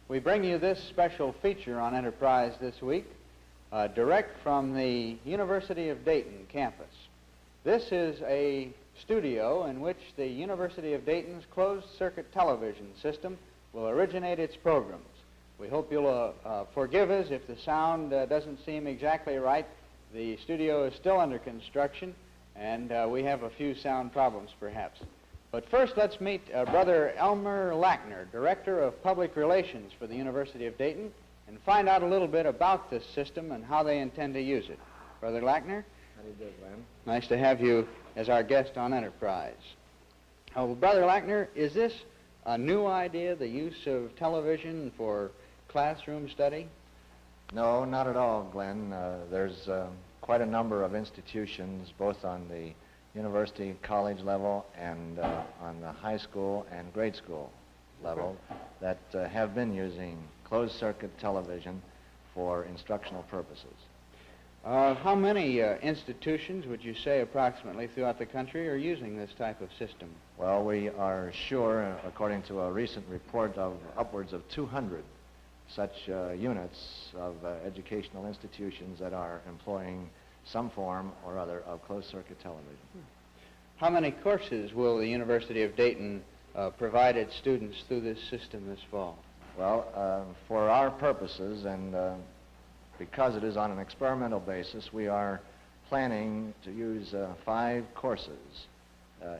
We bring you this special feature on Enterprise this week, direct from the University of Dayton campus. This is a studio in which the University of Dayton's closed-circuit television system will originate its programs. We hope you'll forgive us if the sound doesn't seem exactly right. The studio is still under construction, and we have a few sound problems, perhaps. But first, let's meet Brother Elmer Lackner, Director of Public Relations for the University of Dayton, and find out a little bit about this system and how they intend to use it. Brother Lackner? How do you do, Glenn? Nice to have you as our guest on Enterprise. Oh, Brother Lackner, is this a new idea, the use of television for classroom study? No, not at all, Glenn. There's quite a number of institutions, both on the university, college level, and on the high school and grade school level that have been using closed-circuit television for instructional purposes. How many institutions, would you say, approximately throughout the country are using this type of system? Well, we are sure, according to a recent report, of upwards of 200 such units of educational institutions that are employing some form or other of closed-circuit television. How many courses will the University of Dayton provide its students through this system this fall? Well, for our purposes, and because it is on an experimental basis, we are planning to use 5 courses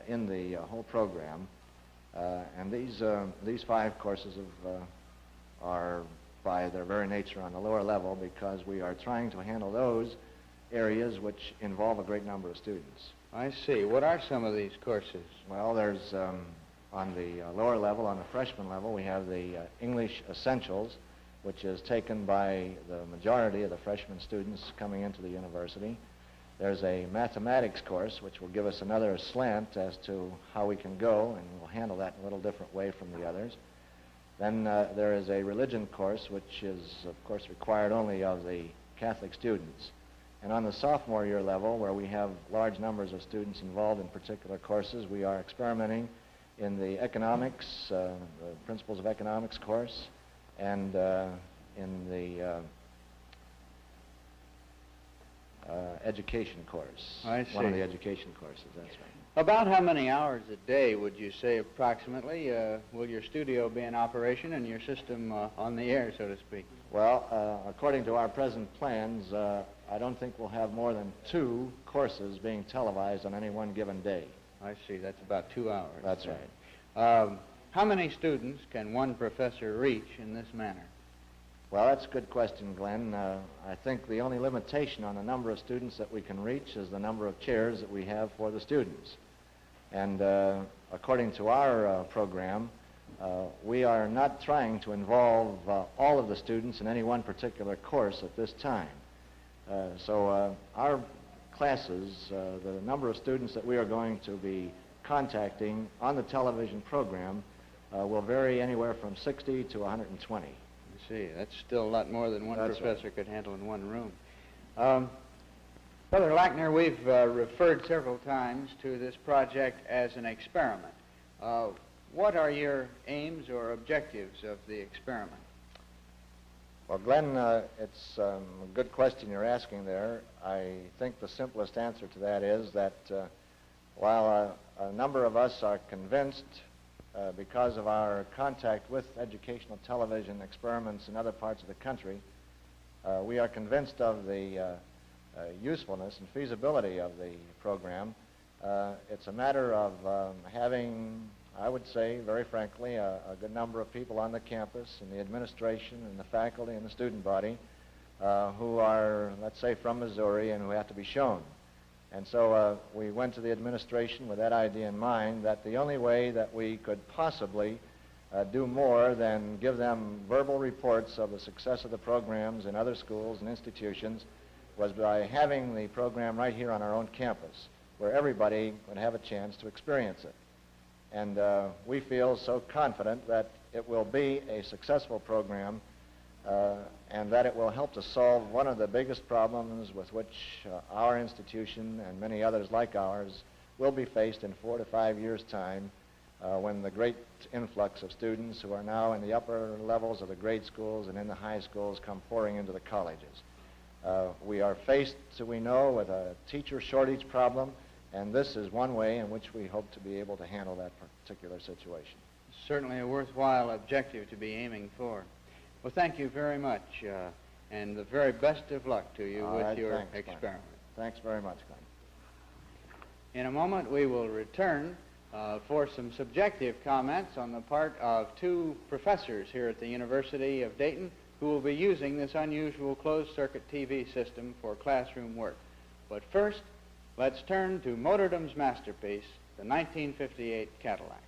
in the whole program. And these 5 courses are, by their very nature, on the lower level, because we are trying to handle those areas which involve a great number of students. I see. What are some of these courses? Well, there's, on the lower level, on the freshman level, we have the English Essentials, which is taken by the majority of the freshman students coming into the university. There's a mathematics course, which will give us another slant as to how we can go, and we'll handle that in a little different way from the others. Then there is a religion course, which is, of course, required only of the Catholic students. And on the sophomore year level, where we have large numbers of students involved in particular courses, we are experimenting in the economics, the principles of economics course, and in the education course. I see. One of the education courses, that's right. About how many hours a day, would you say, approximately, will your studio be in operation and your system on the air, so to speak? Well, according to our present plans, I don't think we'll have more than 2 courses being televised on any one given day. I see. That's about 2 hours. That's right. How many students can one professor reach in this manner? Well, that's a good question, Glenn. I think the only limitation on the number of students that we can reach is the number of chairs that we have for the students. And according to our program, we are not trying to involve all of the students in any one particular course at this time. So our classes, the number of students that we are going to be contacting on the television program will vary anywhere from 60 to 120. I see. That's still a lot more than one professor could handle in one room. Brother Lackner, we've referred several times to this project as an experiment. What are your aims or objectives of the experiment? Well, Glenn, it's a good question you're asking there. I think the simplest answer to that is that while a number of us are convinced, because of our contact with educational television experiments in other parts of the country, we are convinced of the usefulness and feasibility of the program. It's a matter of having, I would say, very frankly, a good number of people on the campus, and the administration and the faculty and the student body who are, let's say, from Missouri and who have to be shown. And so we went to the administration with that idea in mind, that the only way that we could possibly do more than give them verbal reports of the success of the programs in other schools and institutions was by having the program right here on our own campus, where everybody would have a chance to experience it. And we feel so confident that it will be a successful program and that it will help to solve one of the biggest problems with which our institution and many others like ours will be faced in 4 to 5 years' time, when the great influx of students who are now in the upper levels of the grade schools and in the high schools come pouring into the colleges. We are faced, so we know, with a teacher shortage problem, and this is one way in which we hope to be able to handle that particular situation. Certainly a worthwhile objective to be aiming for. Well, thank you very much, and the very best of luck to you with your experiment. Glenn. Thanks very much, Glenn. In a moment, we will return for some subjective comments on the part of two professors here at the University of Dayton who will be using this unusual closed-circuit TV system for classroom work. But first, let's turn to Motordom's masterpiece, the 1958 Cadillac.